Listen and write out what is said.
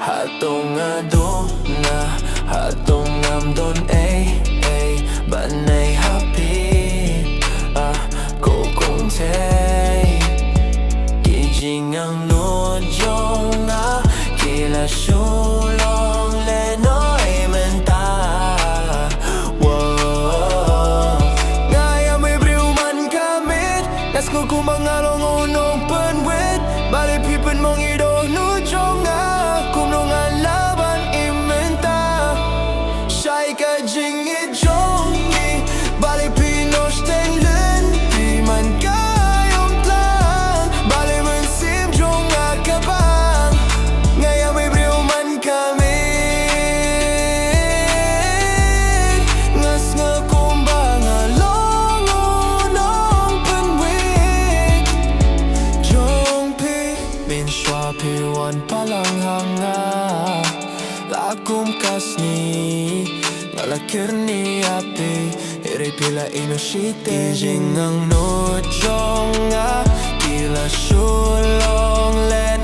Hatong aduna, hatong amdon ay banay hapit cô cũng thế Kijing ang nốt dòng Kỳ là su long lên nói mình ta Ngay am may briu man kamit Nas ko kumangalong unong Pynwit Bali pipen mong ido nu dòng Kum nong alaban imenta Shai ka jing it dòng Bali pinos tên lên Pi man kayong tlang Bali man sim dòng kabang Ngay am may briu man kamit Ngas nga kumbangalong unong Pynwit Jong Phi Min shwa pi wan palang hanga Lakum kasni Ngalakir ni api Iri pila inoshite Kijing ang nut jong Kila shulong le